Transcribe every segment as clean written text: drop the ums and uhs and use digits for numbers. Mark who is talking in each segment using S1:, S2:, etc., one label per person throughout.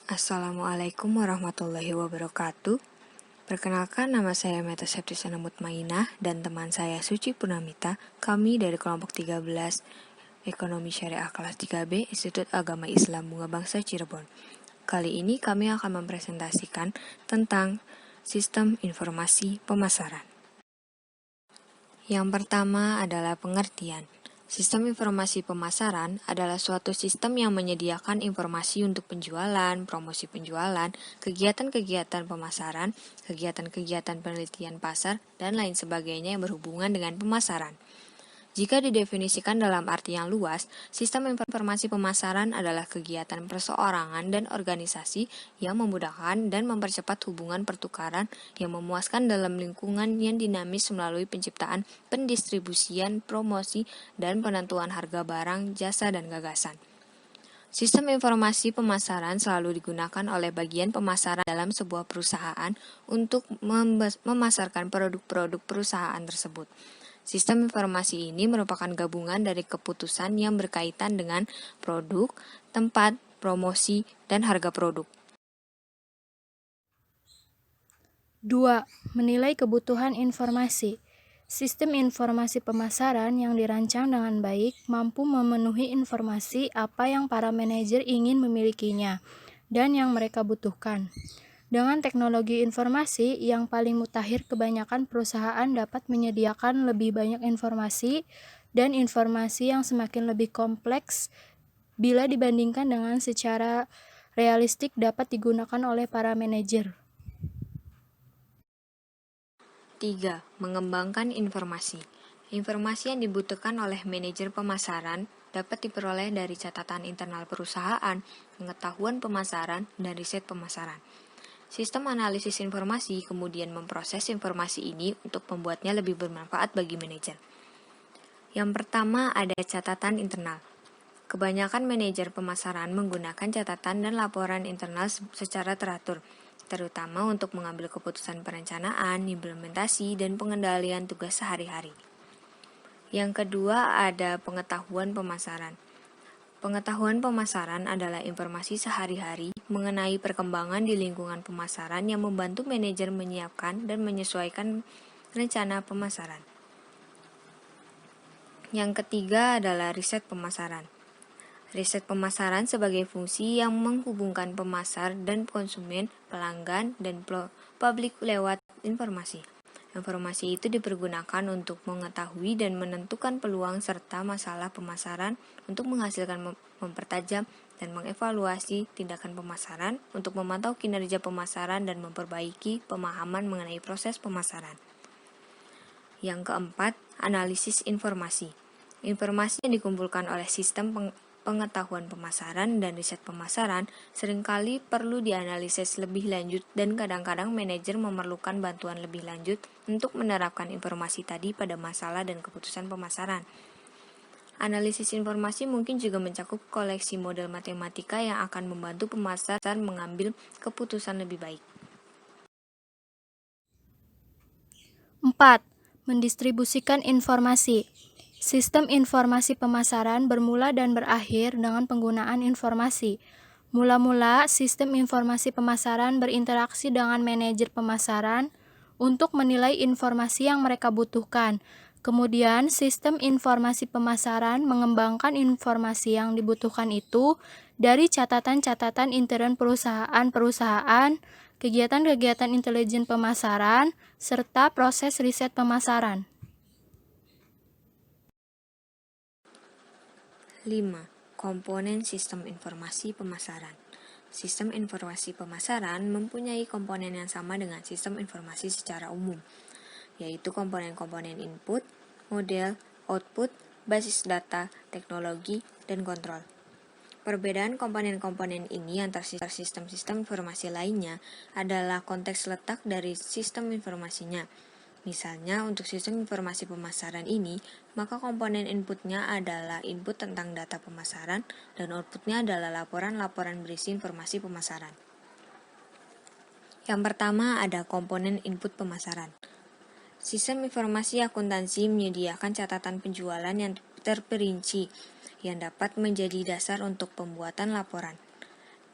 S1: Assalamualaikum warahmatullahi wabarakatuh. Perkenalkan, nama saya Meta Septisana Mutmainah dan teman saya Suci Purnamita. Kami dari kelompok 13 Ekonomi Syariah kelas 3B Institut Agama Islam Bunga Bangsa Cirebon. Kali ini kami akan mempresentasikan tentang sistem informasi pemasaran. Yang pertama adalah pengertian. Sistem informasi pemasaran adalah suatu sistem yang menyediakan informasi untuk penjualan, promosi penjualan, kegiatan-kegiatan pemasaran, kegiatan-kegiatan penelitian pasar, dan lain sebagainya yang berhubungan dengan pemasaran. Jika didefinisikan dalam arti yang luas, sistem informasi pemasaran adalah kegiatan perseorangan dan organisasi yang memudahkan dan mempercepat hubungan pertukaran yang memuaskan dalam lingkungan yang dinamis melalui penciptaan, pendistribusian, promosi, dan penentuan harga barang, jasa, dan gagasan. Sistem informasi pemasaran selalu digunakan oleh bagian pemasaran dalam sebuah perusahaan untuk memasarkan produk-produk perusahaan tersebut. Sistem informasi ini merupakan gabungan dari keputusan yang berkaitan dengan produk, tempat, promosi, dan harga produk.
S2: 2. Menilai kebutuhan informasi. Sistem informasi pemasaran yang dirancang dengan baik mampu memenuhi informasi apa yang para manajer ingin memilikinya dan yang mereka butuhkan. Dengan teknologi informasi yang paling mutakhir, kebanyakan perusahaan dapat menyediakan lebih banyak informasi dan informasi yang semakin lebih kompleks bila dibandingkan dengan secara realistik dapat digunakan oleh para manajer.
S1: 3. Mengembangkan informasi. Informasi yang dibutuhkan oleh manajer pemasaran dapat diperoleh dari catatan internal perusahaan, pengetahuan pemasaran, dan riset pemasaran. Sistem analisis informasi kemudian memproses informasi ini untuk membuatnya lebih bermanfaat bagi manajer. Yang pertama ada catatan internal. Kebanyakan manajer pemasaran menggunakan catatan dan laporan internal secara teratur, terutama untuk mengambil keputusan perencanaan, implementasi, dan pengendalian tugas sehari-hari. Yang kedua ada pengetahuan pemasaran. Pengetahuan pemasaran adalah informasi sehari-hari mengenai perkembangan di lingkungan pemasaran yang membantu manajer menyiapkan dan menyesuaikan rencana pemasaran. Yang ketiga adalah riset pemasaran. Riset pemasaran sebagai fungsi yang menghubungkan pemasar dan konsumen, pelanggan, dan publik lewat informasi. Informasi itu dipergunakan untuk mengetahui dan menentukan peluang serta masalah pemasaran untuk menghasilkan mempertajam dan mengevaluasi tindakan pemasaran untuk memantau kinerja pemasaran dan memperbaiki pemahaman mengenai proses pemasaran. Yang keempat, analisis informasi. Informasi yang dikumpulkan oleh sistem pengetahuan pemasaran dan riset pemasaran seringkali perlu dianalisis lebih lanjut dan kadang-kadang manajer memerlukan bantuan lebih lanjut untuk menerapkan informasi tadi pada masalah dan keputusan pemasaran. Analisis informasi mungkin juga mencakup koleksi model matematika yang akan membantu pemasar mengambil keputusan lebih baik.
S2: 4. Mendistribusikan informasi. Sistem informasi pemasaran bermula dan berakhir dengan penggunaan informasi. Mula-mula, sistem informasi pemasaran berinteraksi dengan manajer pemasaran untuk menilai informasi yang mereka butuhkan. Kemudian, sistem informasi pemasaran mengembangkan informasi yang dibutuhkan itu dari catatan-catatan intern perusahaan-perusahaan, kegiatan-kegiatan intelijen pemasaran, serta proses riset pemasaran.
S1: 5. Komponen sistem informasi pemasaran. Sistem informasi pemasaran mempunyai komponen yang sama dengan sistem informasi secara umum, yaitu komponen-komponen input, model, output, basis data, teknologi, dan kontrol. Perbedaan komponen-komponen ini antar sistem-sistem informasi lainnya adalah konteks letak dari sistem informasinya. Misalnya, untuk sistem informasi pemasaran ini, maka komponen inputnya adalah input tentang data pemasaran dan outputnya adalah laporan-laporan berisi informasi pemasaran. Yang pertama ada komponen input pemasaran. Sistem informasi akuntansi menyediakan catatan penjualan yang terperinci yang dapat menjadi dasar untuk pembuatan laporan.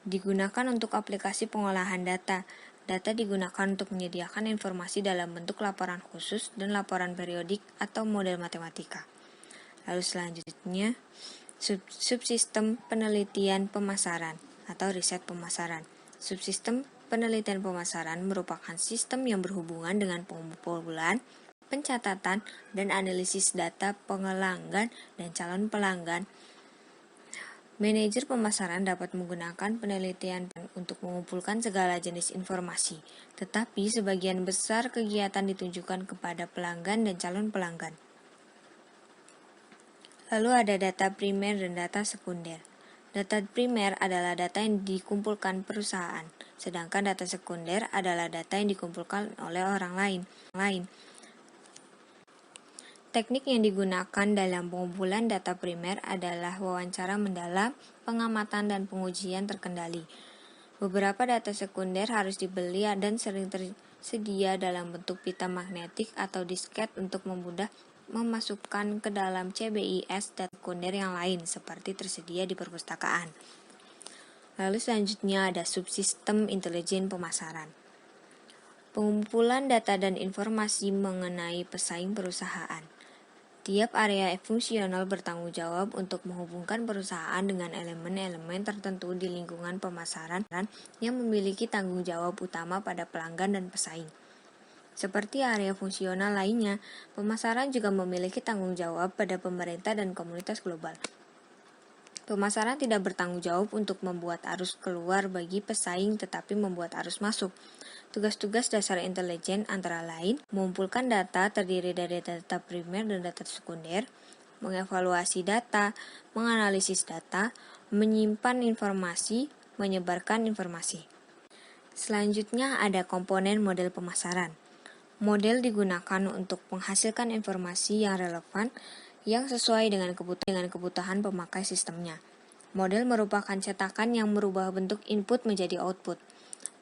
S1: Digunakan untuk aplikasi pengolahan data. Data digunakan untuk menyediakan informasi dalam bentuk laporan khusus dan laporan periodik atau model matematika. Lalu selanjutnya, subsistem penelitian pemasaran atau riset pemasaran. Subsistem penelitian pemasaran merupakan sistem yang berhubungan dengan pengumpulan, pencatatan, dan analisis data pelanggan dan calon pelanggan. Manajer pemasaran dapat menggunakan penelitian untuk mengumpulkan segala jenis informasi, tetapi sebagian besar kegiatan ditunjukkan kepada pelanggan dan calon pelanggan. Lalu ada data primer dan data sekunder. Data primer adalah data yang dikumpulkan perusahaan, sedangkan data sekunder adalah data yang dikumpulkan oleh orang lain. Teknik yang digunakan dalam pengumpulan data primer adalah wawancara mendalam, pengamatan, dan pengujian terkendali. Beberapa data sekunder harus dibeli dan sering tersedia dalam bentuk pita magnetik atau disket untuk memudah memasukkan ke dalam CBIS data sekunder yang lain seperti tersedia di perpustakaan. Lalu selanjutnya ada subsistem intelijen pemasaran. Pengumpulan data dan informasi mengenai pesaing perusahaan. Tiap area fungsional bertanggung jawab untuk menghubungkan perusahaan dengan elemen-elemen tertentu di lingkungan pemasaran yang memiliki tanggung jawab utama pada pelanggan dan pesaing. Seperti area fungsional lainnya, pemasaran juga memiliki tanggung jawab pada pemerintah dan komunitas global. Pemasaran tidak bertanggung jawab untuk membuat arus keluar bagi pesaing tetapi membuat arus masuk. Tugas-tugas dasar intelijen antara lain mengumpulkan data terdiri dari data primer dan data sekunder, mengevaluasi data, menganalisis data, menyimpan informasi, menyebarkan informasi. Selanjutnya ada komponen model pemasaran. Model digunakan untuk menghasilkan informasi yang relevan yang sesuai dengan kebutuhan pemakai sistemnya. Model merupakan cetakan yang merubah bentuk input menjadi output.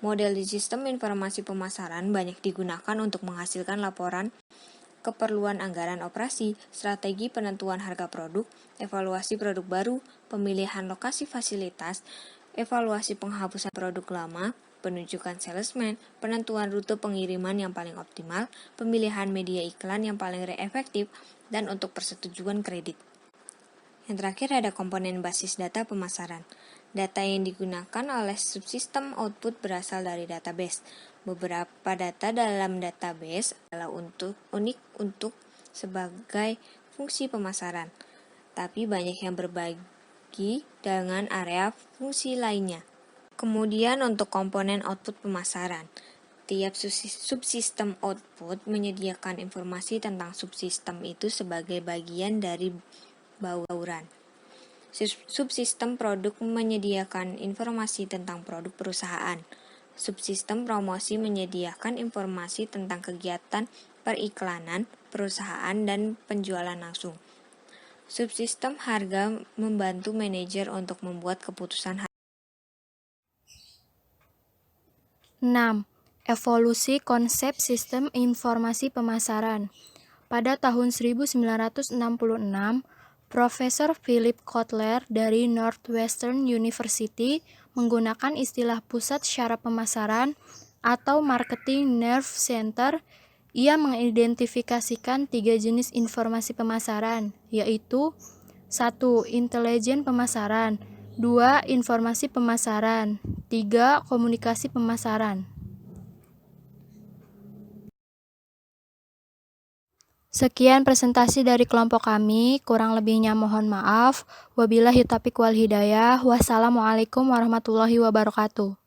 S1: Model di sistem informasi pemasaran banyak digunakan untuk menghasilkan laporan keperluan anggaran operasi, strategi penentuan harga produk, evaluasi produk baru, pemilihan lokasi fasilitas, evaluasi penghapusan produk lama, penunjukan salesman, penentuan rute pengiriman yang paling optimal, pemilihan media iklan yang paling efektif, dan untuk persetujuan kredit. Yang terakhir ada komponen basis data pemasaran. Data yang digunakan oleh subsistem output berasal dari database. Beberapa data dalam database adalah unik untuk sebagai fungsi pemasaran, tapi banyak yang berbagi dengan area fungsi lainnya. Kemudian untuk komponen output pemasaran. Tiap subsistem output menyediakan informasi tentang subsistem itu sebagai bagian dari bauran. Subsistem produk menyediakan informasi tentang produk perusahaan. Subsistem promosi menyediakan informasi tentang kegiatan periklanan perusahaan dan penjualan langsung. Subsistem harga membantu manajer untuk membuat keputusan harga.
S2: 6. Evolusi konsep sistem informasi pemasaran. Pada tahun 1966, Profesor Philip Kotler dari Northwestern University menggunakan istilah pusat syaraf pemasaran atau marketing nerve center. Ia mengidentifikasikan 3 jenis informasi pemasaran, yaitu 1. Intelijen pemasaran, 2. Informasi pemasaran, 3. Komunikasi pemasaran. Sekian presentasi dari kelompok kami, kurang lebihnya mohon maaf. Wabillahi taufiq wal hidayah. Wassalamualaikum warahmatullahi wabarakatuh.